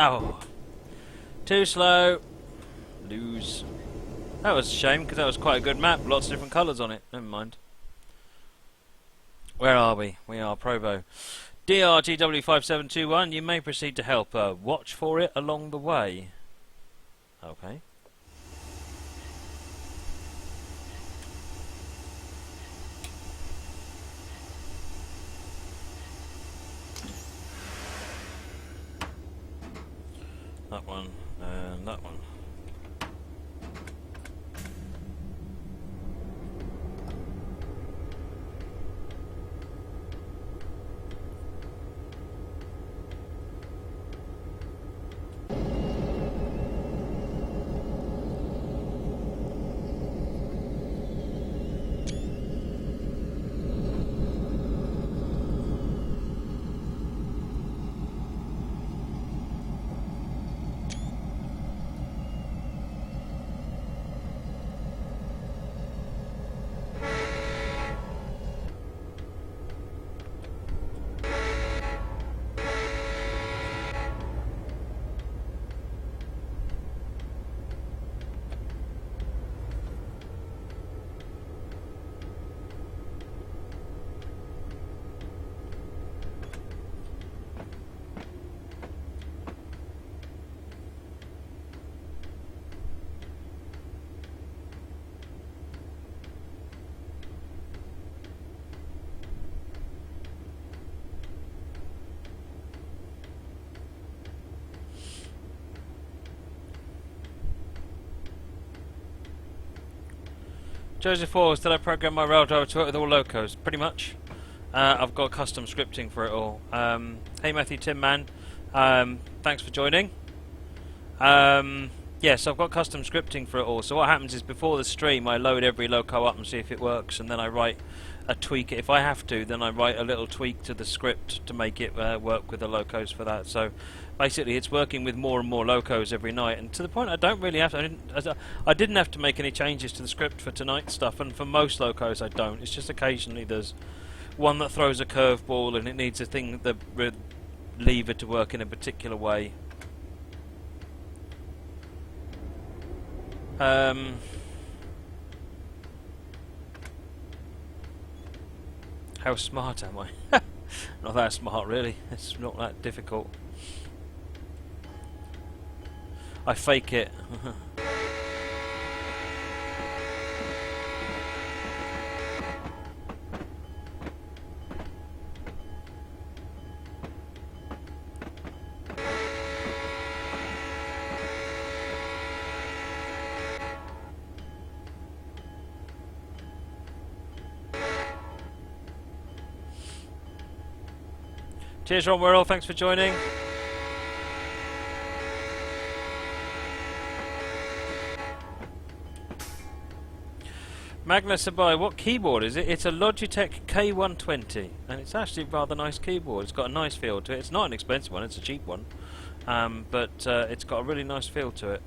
Oh, too slow. Lose. That was a shame because that was quite a good map. Lots of different colours on it. Never mind. Where are we? We are Provo. D&RGW F7. You may proceed to help. Watch for it along the way. Okay. That one and that one. Joseph Falls, did I program my rail driver to work with all locos? Pretty much. I've got custom scripting for it all. Hey Matthew, Tim Man, thanks for joining. Yes, I've got custom scripting for it all. So what happens is before the stream I load every loco up and see if it works, and then I write a tweak. If I have to, then I write a little tweak to the script to make it work with the locos for that. So basically it's working with more and more locos every night, and to the point I don't really have to, I didn't have to make any changes to the script for tonight's stuff, and for most locos I don't. It's just occasionally there's one that throws a curveball and it needs a thing, the lever to work in a particular way. How smart am I? Not that smart really, it's not that difficult. I fake it. Cheers Ron Wirral, thanks for joining. Magnus Abai, what keyboard is it? It's a Logitech K120, and it's actually a rather nice keyboard. It's got a nice feel to it. It's not an expensive one, it's a cheap one, but it's got a really nice feel to it.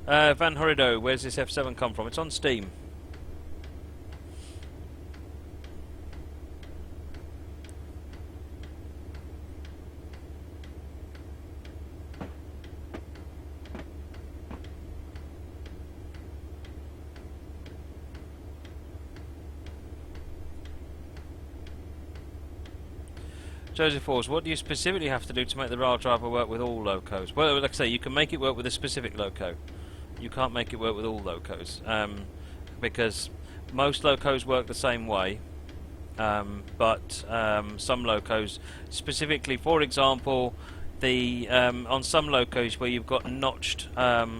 Van Horido, where's this F7 come from? It's on Steam. Joseph Falls, what do you specifically have to do to make the rail driver work with all locos? Well, like I say, you can make it work with a specific loco. You can't make it work with all locos, because most locos work the same way, but some locos, specifically, for example, the on some locos where you've got notched,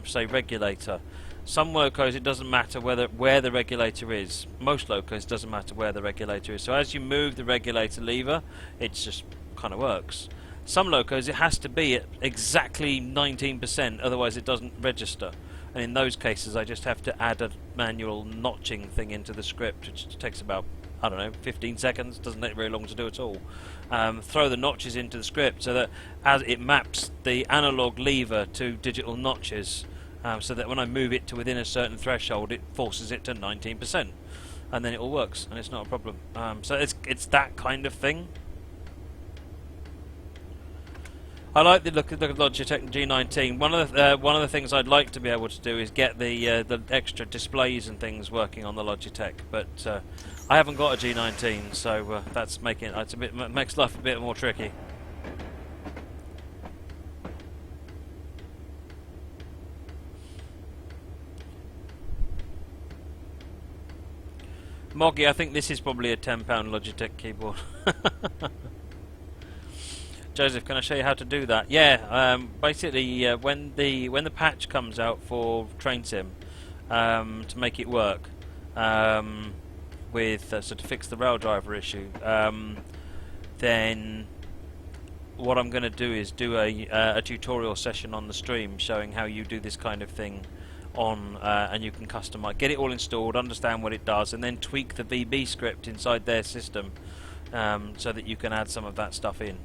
say, regulator. Some locos it doesn't matter where the regulator is. Most locos it doesn't matter where the regulator is. So as you move the regulator lever, it just kind of works. Some locos it has to be at exactly 19%, otherwise it doesn't register. And in those cases I just have to add a manual notching thing into the script, which takes about, I don't know, 15 seconds. Doesn't take very long to do at all. Throw the notches into the script so that as it maps the analog lever to digital notches. So that when I move it to within a certain threshold, it forces it to 19%, and then it all works, and it's not a problem. So it's that kind of thing. I like the look of the Logitech G19. One of the things I'd like to be able to do is get the extra displays and things working on the Logitech, but I haven't got a G19, so that's making makes life a bit more tricky. Moggy, I think this is probably a £10 Logitech keyboard. Joseph, can I show you how to do that? Yeah, basically when the patch comes out for Train Sim to make it work with so to fix the rail driver issue, then what I'm going to do is do a tutorial session on the stream showing how you do this kind of thing on and you can customize, get it all installed, understand what it does, and then tweak the VB script inside their system so that you can add some of that stuff in.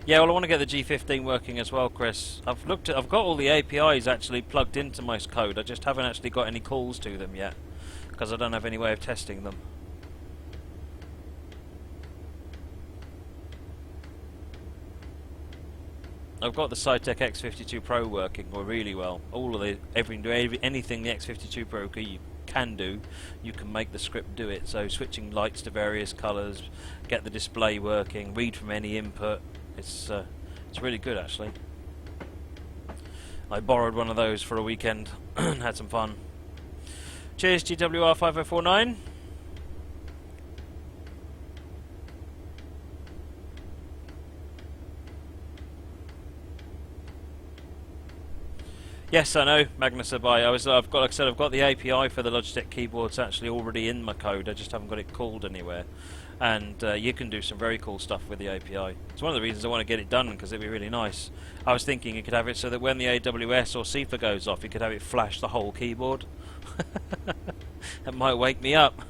Yeah, well, I want to get the G15 working as well, Chris. I've got all the APIs actually plugged into my code. I just haven't actually got any calls to them yet because I don't have any way of testing them. I've got the Cytec X52 Pro working really well. All of anything the X52 Pro can do, you can make the script do it. So switching lights to various colours, get the display working, read from any input. It's really good actually. I borrowed one of those for a weekend and had some fun. Cheers, GWR5049. Yes, I know, Magnus Abai. I've got the API for the Logitech keyboards actually already in my code. I just haven't got it called anywhere. And you can do some very cool stuff with the API. It's one of the reasons I want to get it done, because it'd be really nice. I was thinking you could have it so that when the AWS or CIFA goes off, you could have it flash the whole keyboard. That might wake me up.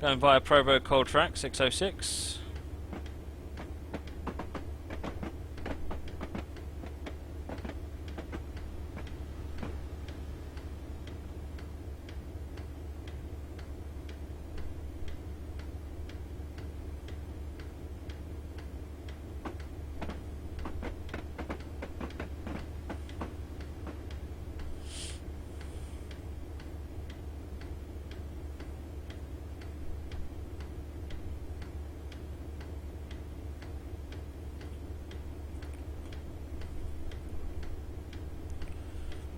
Going via Provo Cold Track 606.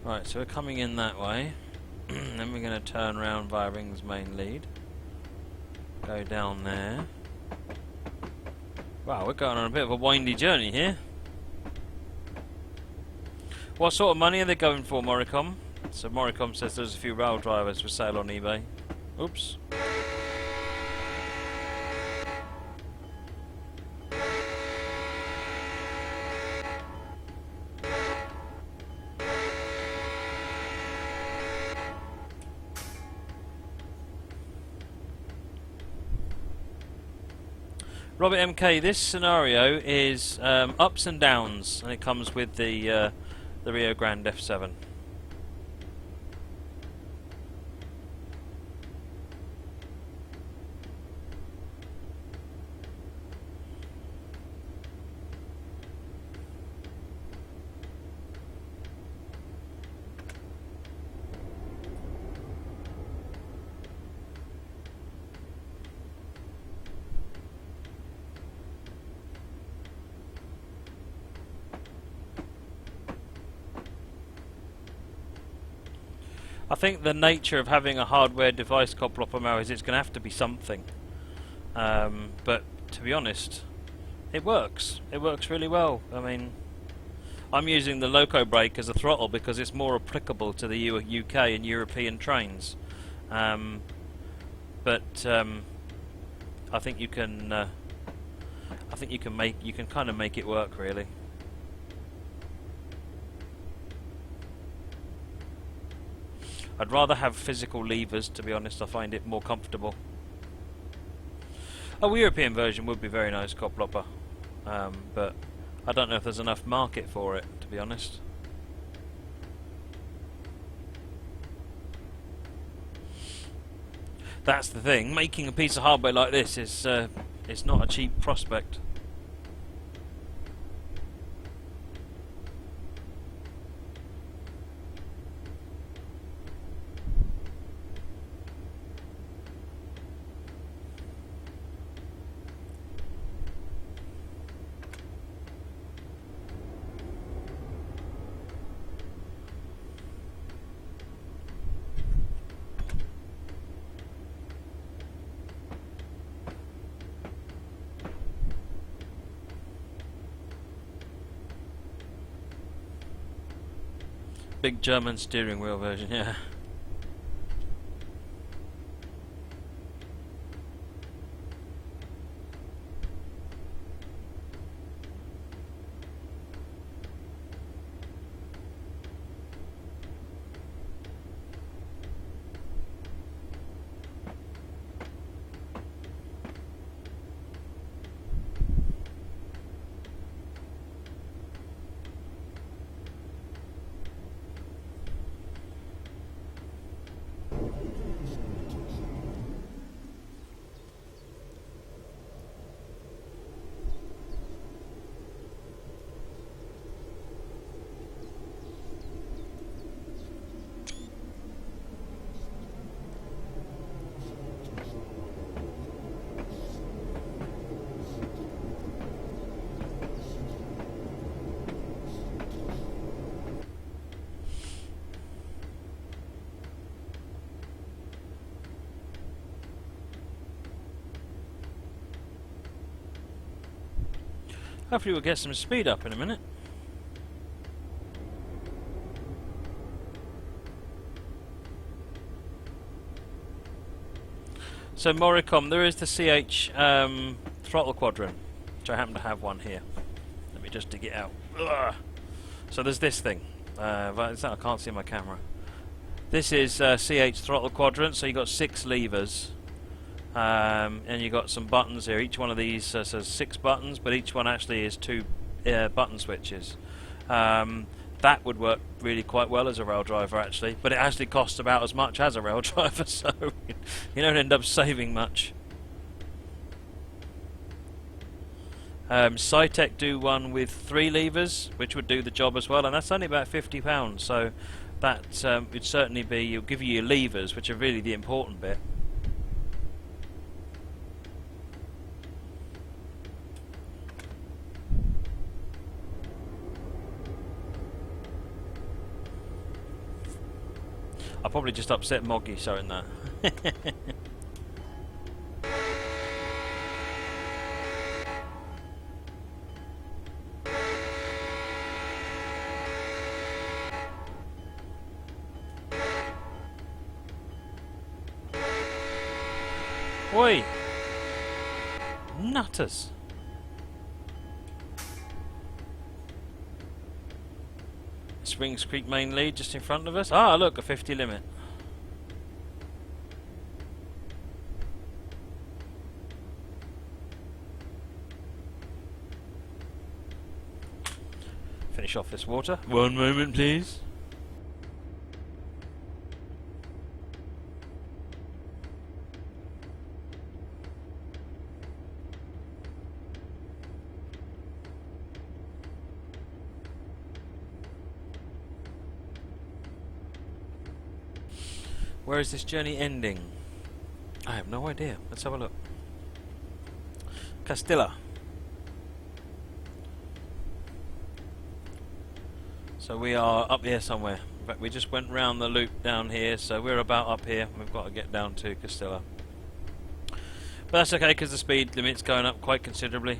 Right, so we're coming in that way. Then we're going to turn around via Ring's main lead. Go down there. Wow, we're going on a bit of a windy journey here. What sort of money are they going for, Moricom? So Moricom says there's a few rail drivers for sale on eBay. Oops. Robert MK, this scenario is ups and downs, and it comes with the Rio Grande F7. I think the nature of having a hardware device called Plopomau is it's going to have to be something. But to be honest, it works. It works really well. I mean, I'm using the Loco brake as a throttle because it's more applicable to the UK and European trains. But I think you can. I think you can kind of make it work really. I'd rather have physical levers, to be honest. I find it more comfortable. A European version would be very nice, Coplopper, but I don't know if there's enough market for it, to be honest. That's the thing. Making a piece of hardware like this is it's not a cheap prospect. Big German steering wheel version, yeah. Hopefully we'll get some speed up in a minute. So Moricom, there is the CH throttle quadrant, which I happen to have one here. Let me just dig it out. Ugh. So there's this thing. I can't see my camera. This is CH throttle quadrant, so you've got 6 levers. And you got some buttons here. Each one of these says 6 buttons, but each one actually is 2 button switches. That would work really quite well as a rail driver, actually, but it actually costs about as much as a rail driver, so you don't end up saving much. Cytec do one with 3 levers, which would do the job as well, and that's only about £50. So that would certainly be. You'll give you your levers, which are really the important bit. I'll probably just upset Moggy showing that. Oi! Nutters! Springs Creek main lead just in front of us. Ah, look, a 50 limit. Finish off this water. One moment, please. Where is this journey ending? I have no idea. Let's have a look. Castilla. So we are up here somewhere. In fact, we just went round the loop down here, so we're about up here. We've got to get down to Castilla. But that's okay, because the speed limit's going up quite considerably.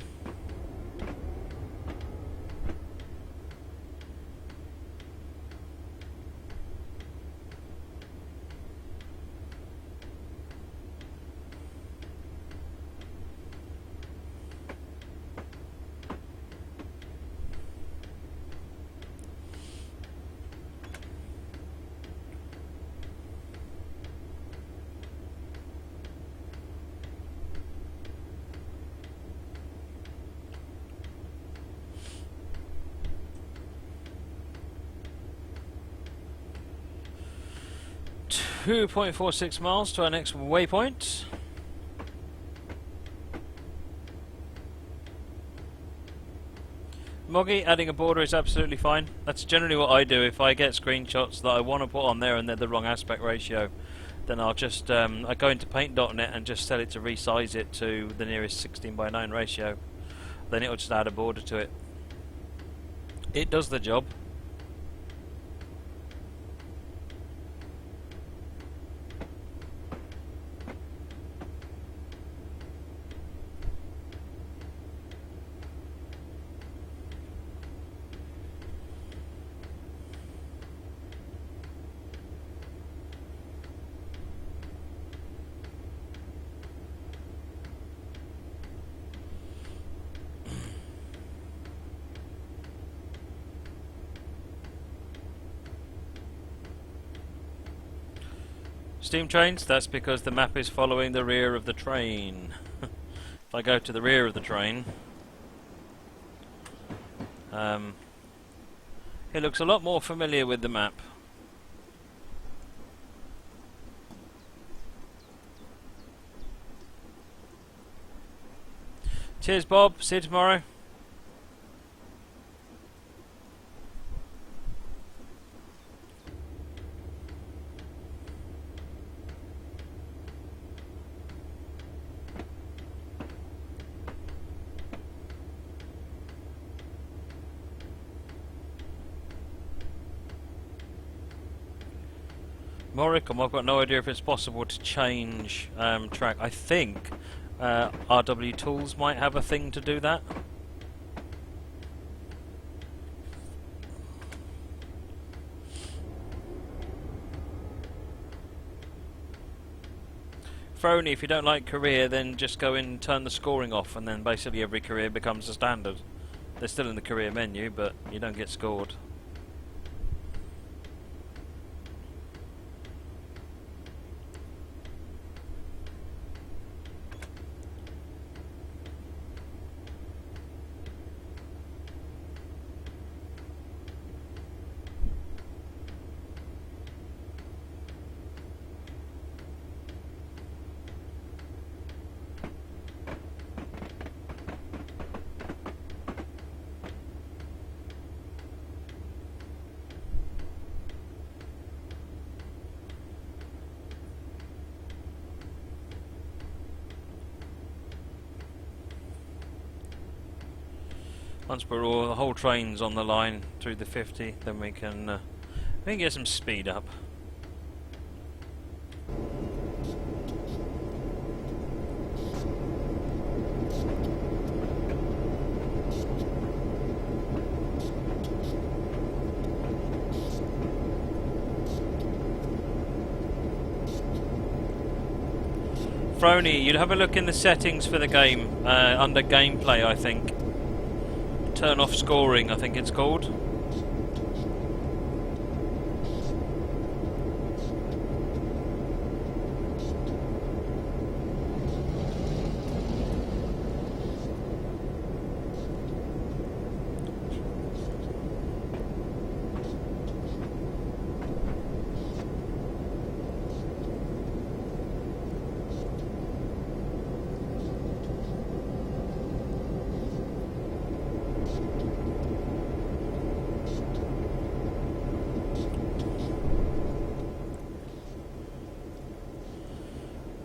2.46 miles to our next waypoint. Moggy, adding a border is absolutely fine. That's generally what I do. If I get screenshots that I want to put on there and they're the wrong aspect ratio, then I'll just I go into paint.net and just set it to resize it to the nearest 16:9 ratio. Then it'll just add a border to it. It does the job. Steam trains, that's because the map is following the rear of the train. If I go to the rear of the train, it looks a lot more familiar with the map. Cheers Bob, see you tomorrow. Moricum, I've got no idea if it's possible to change track. I think RW Tools might have a thing to do that. Frony, if you don't like career, then just go in and turn the scoring off, and then basically every career becomes a standard. They're still in the career menu, but you don't get scored. Once we're all, the whole train's on the line through the 50, then we can get some speed up. Frony, you'd have a look in the settings for the game, under gameplay I think. Turn off scoring, I think it's called.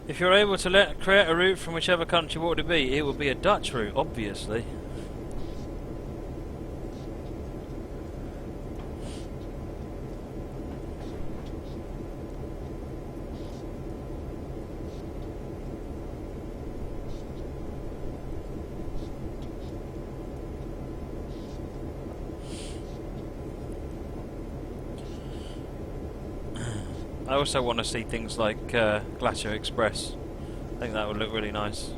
If you're able to create a route from whichever country, what would it be? It would be a Dutch route, obviously. I also want to see things like Glacier Express. I think that would look really nice.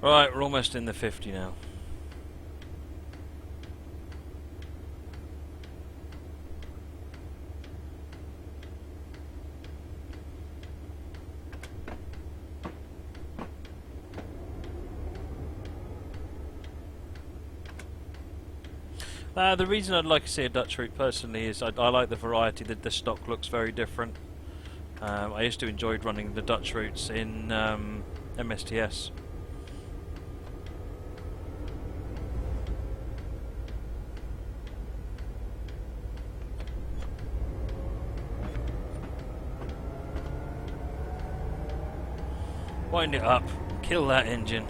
Right, we're almost in the 50 now. The reason I'd like to see a Dutch route personally is I like the variety. The stock looks very different. I used to enjoy running the Dutch routes in MSTS. Wind it up. Kill that engine.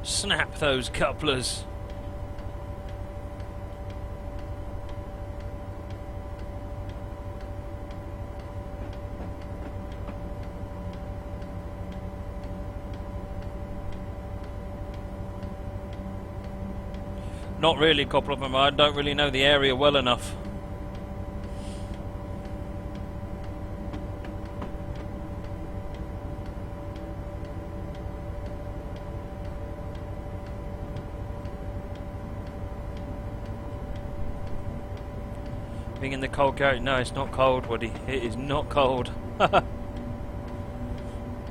Snap those couplers. Not really a problem. I don't really know the area well enough. Being in the cold garage, no, it's not cold, Woody. It is not cold.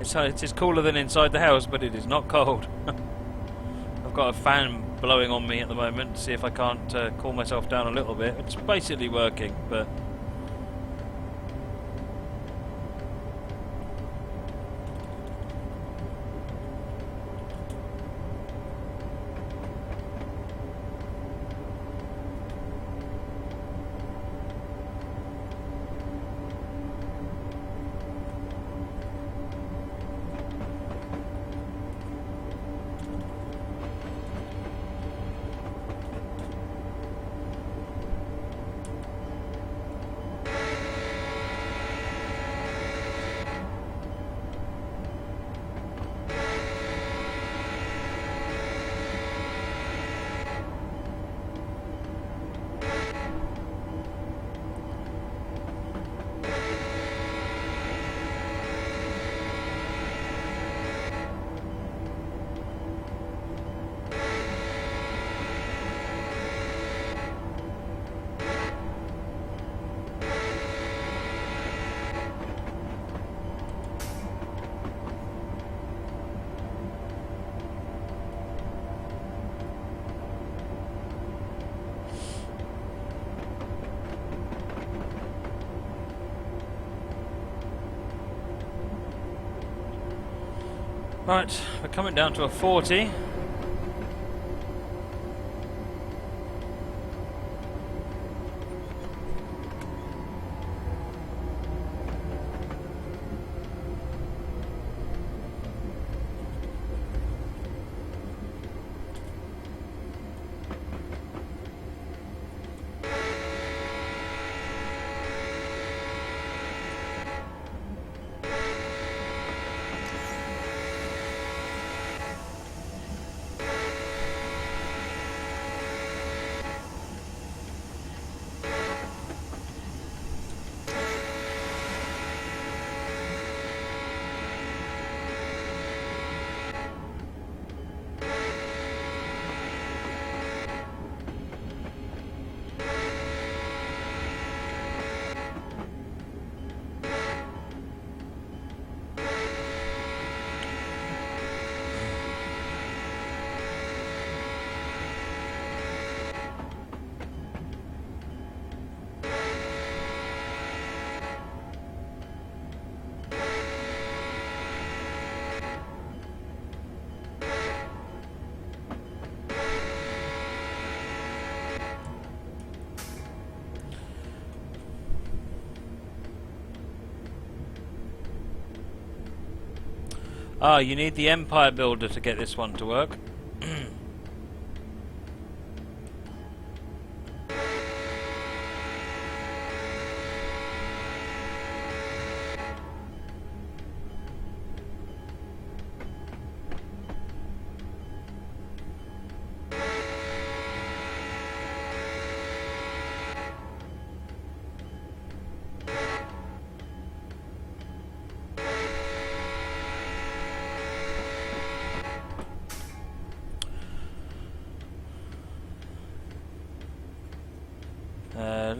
It is cooler than inside the house, but it is not cold. I've got a fan blowing on me at the moment to see if I can't cool myself down a little bit. It's basically working, but... Right, we're coming down to a 40. Ah, you need the Empire Builder to get this one to work.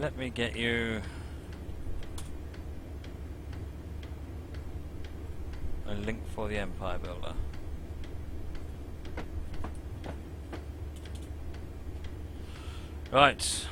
let me get you a link for the Empire Builder. Right.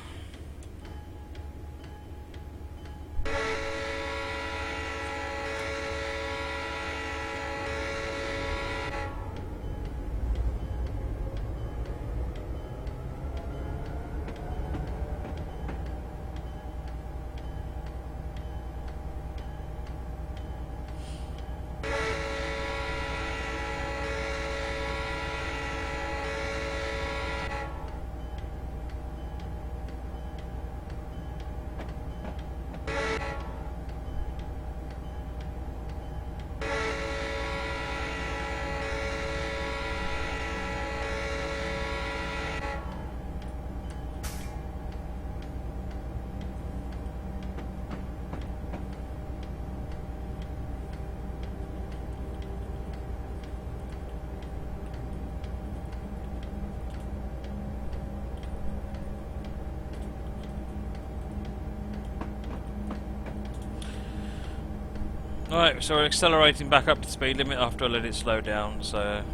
Alright, so we're accelerating back up to speed limit after I let it slow down, so...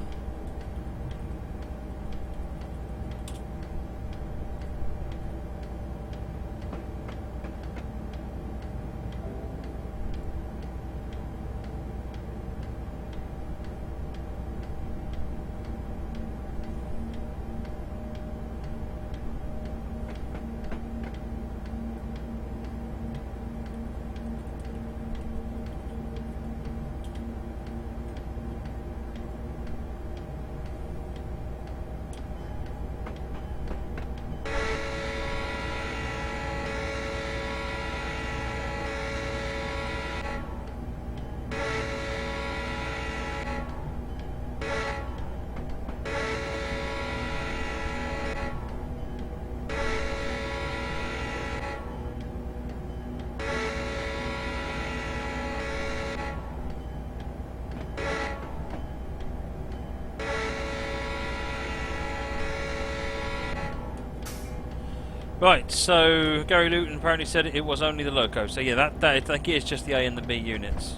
Right, so Gary Luton apparently said it was only the loco. So yeah, that I think it is just the A and the B units.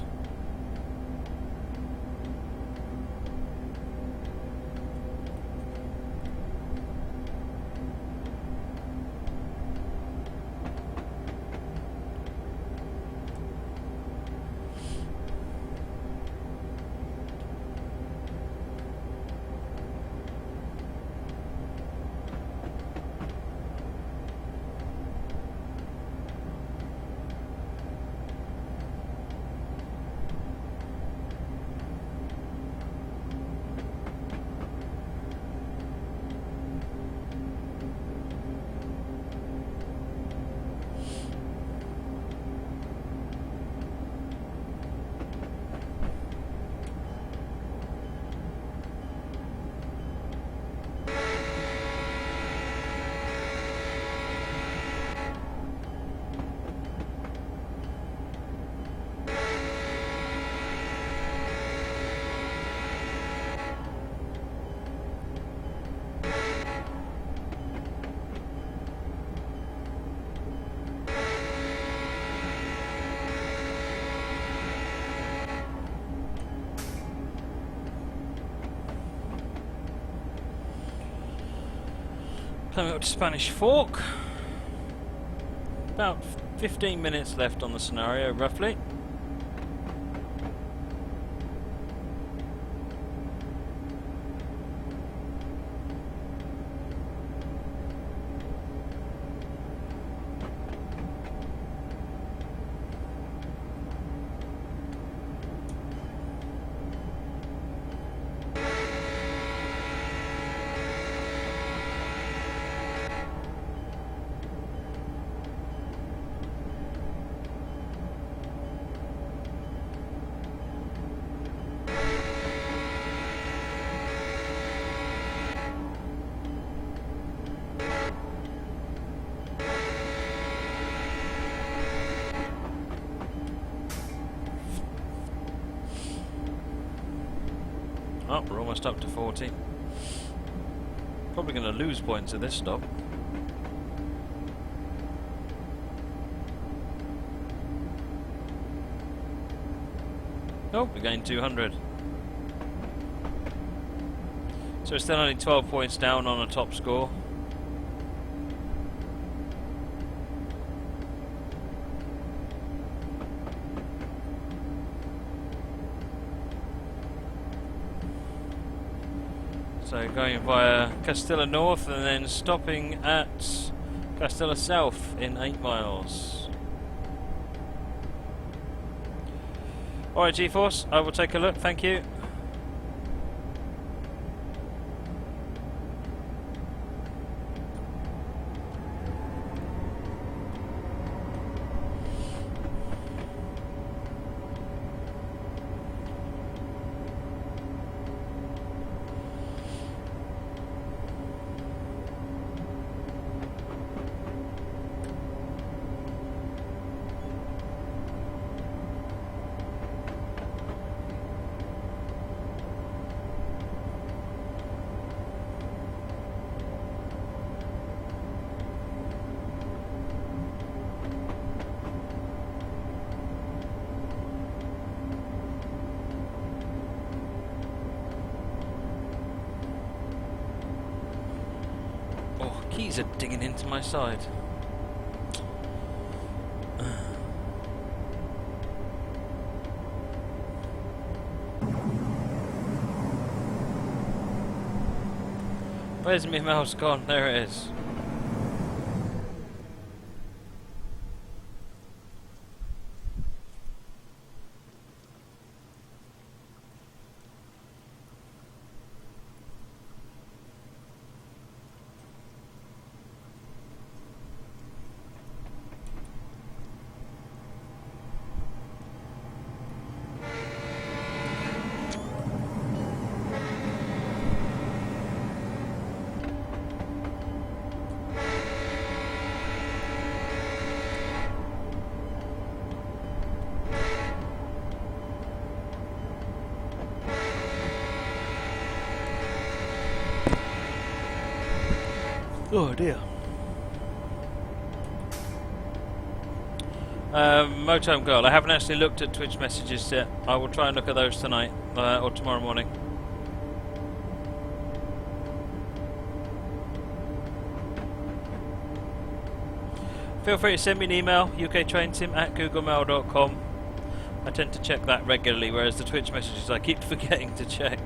Coming up to Spanish Fork. About 15 minutes left on the scenario, roughly. Oh, we're almost up to 40. Probably going to lose points at this stop. Oh, we gained 200. So we're still only 12 points down on a top score. So going via Castilla North and then stopping at Castilla South in 8 miles. Alright, G-Force, I will take a look, thank you. Keys are digging into my side. Where's my mouse gone? There it is. Oh dear. Motorhome Girl, I haven't actually looked at Twitch messages yet. I will try and look at those tonight or tomorrow morning. Feel free to send me an email, uktrainsim@googlemail.com. I tend to check that regularly, whereas the Twitch messages I keep forgetting to check.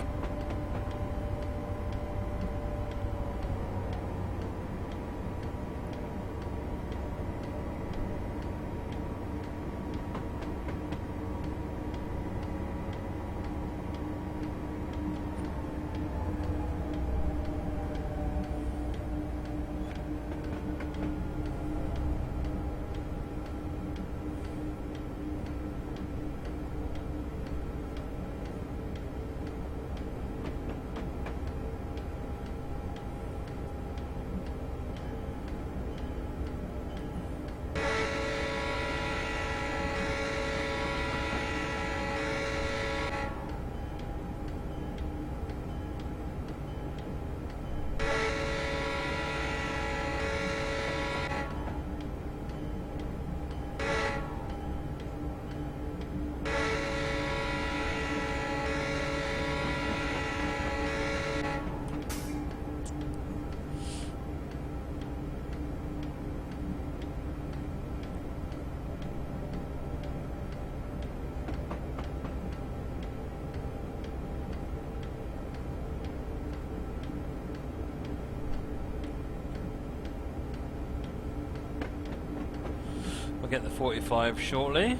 Get the 45 shortly.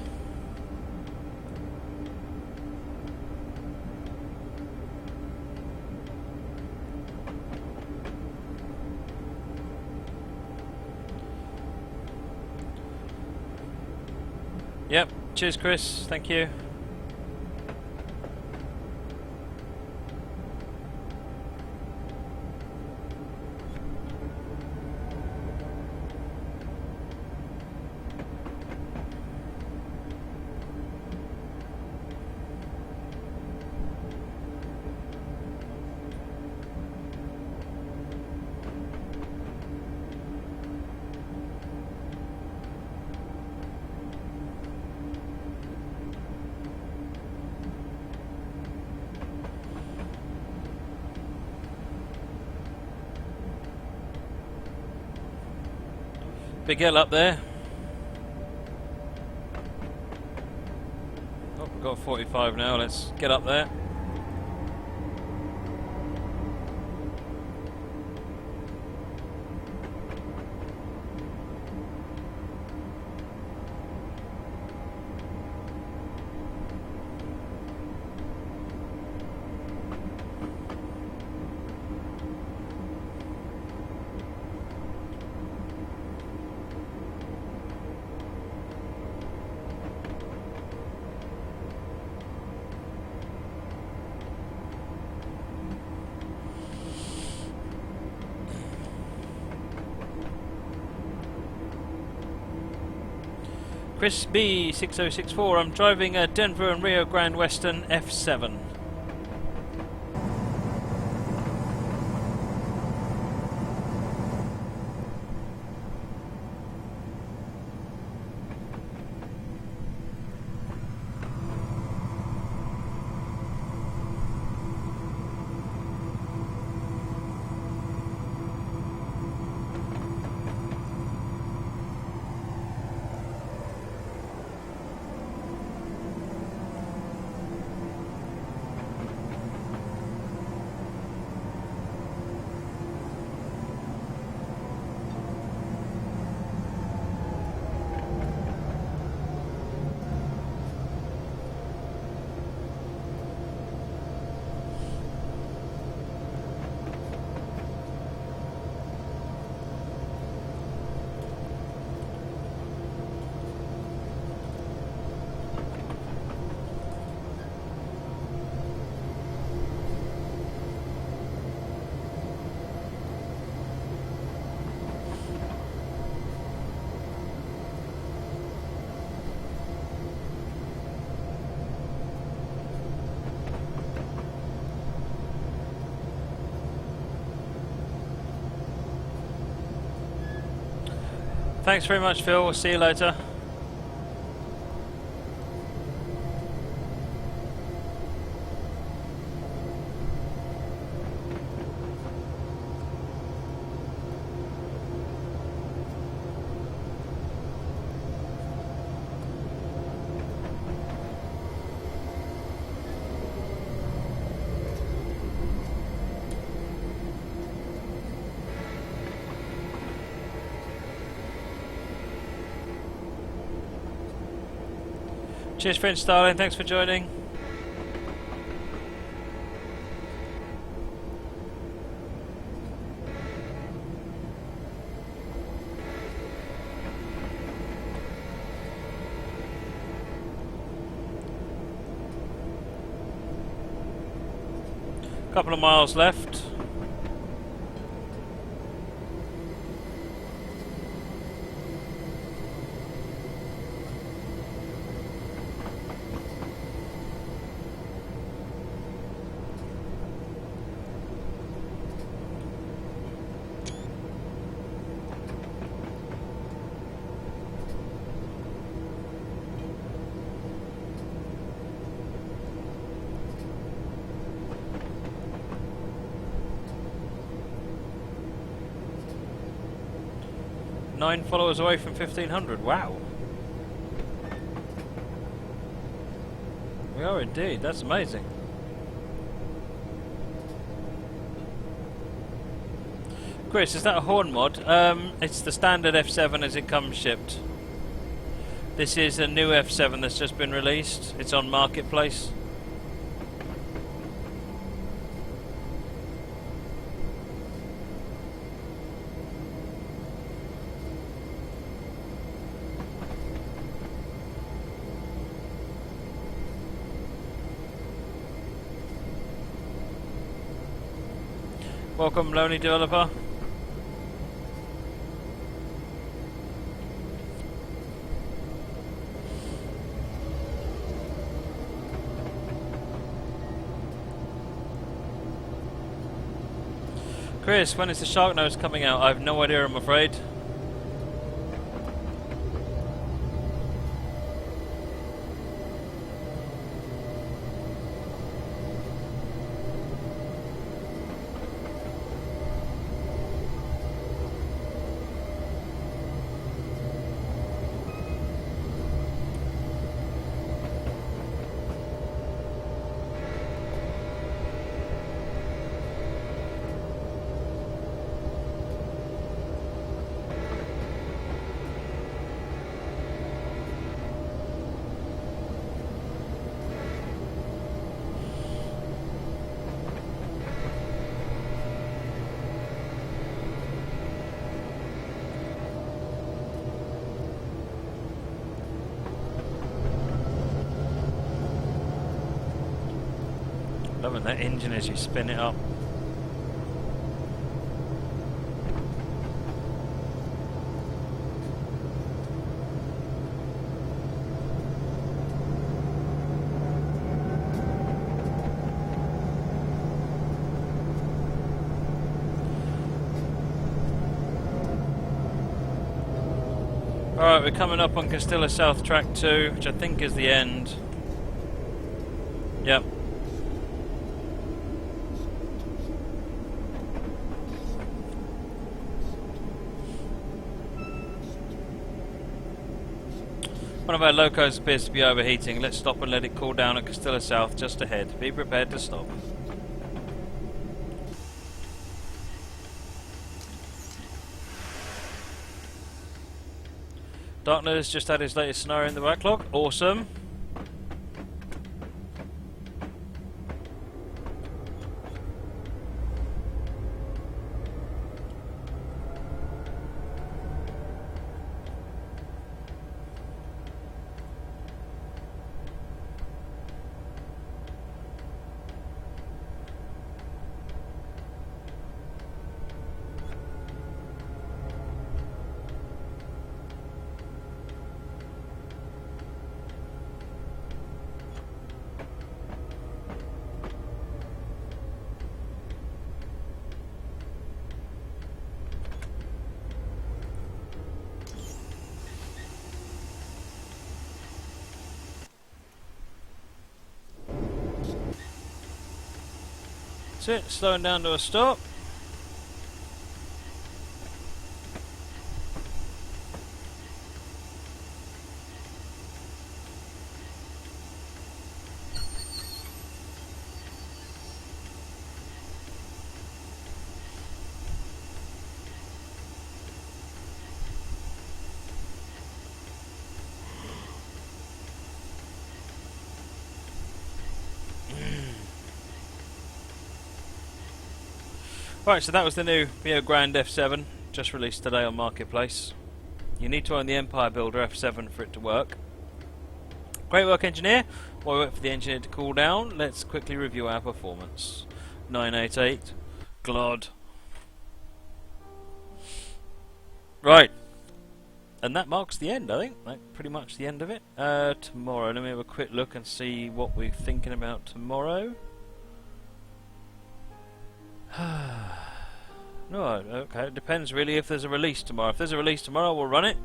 Yep, cheers Chris, thank you. Big L up there. Oh, we've got 45 now. Let's get up there. Chris B6064, I'm driving a Denver and Rio Grande Western F7. Thanks very much, Phil. We'll see you later. Cheers, friend Starling. Thanks for joining. Couple of miles left. Nine followers away from 1500. Wow. We are indeed. That's amazing. Chris, is that a horn mod? It's the standard F7 as it comes shipped. This is a new F7 that's just been released. It's on Marketplace. Welcome, Lonely Developer. Chris, when is the Shark Nose coming out? I have no idea, I'm afraid. and that engine as you spin it up. Alright, we're coming up on Castilla South Track 2, which I think is the end. Yep. One of our locos appears to be overheating. Let's stop and let it cool down at Castilla South just ahead. Be prepared to stop. Darkness just had his latest scenario in the backlog. Awesome. That's it, slowing down to a stop. Right, so that was the new D&RGW F7, just released today on Marketplace. You need to own the Empire Builder F7 for it to work. Great work, engineer. While we wait for the engineer to cool down, let's quickly review our performance. 988, GLOD. Right, and that marks the end, I think. Like, pretty much the end of it. Tomorrow, let me have a quick look and see what we're thinking about tomorrow. No, okay, it depends really if there's a release tomorrow. If there's a release tomorrow, we'll run it.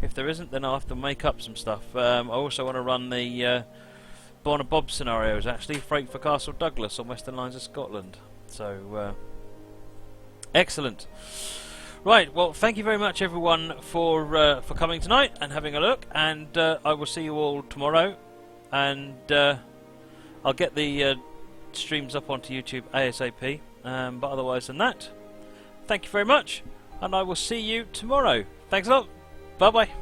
If there isn't, then I'll have to make up some stuff. I also want to run the Bonner Bob scenarios, actually, Freight for Castle Douglas on Western Lines of Scotland. So, excellent. Right, well, thank you very much, everyone, for coming tonight and having a look. And I will see you all tomorrow. And I'll get the streams up onto YouTube ASAP. But otherwise than that, thank you very much, and I will see you tomorrow. Thanks a lot. Bye bye.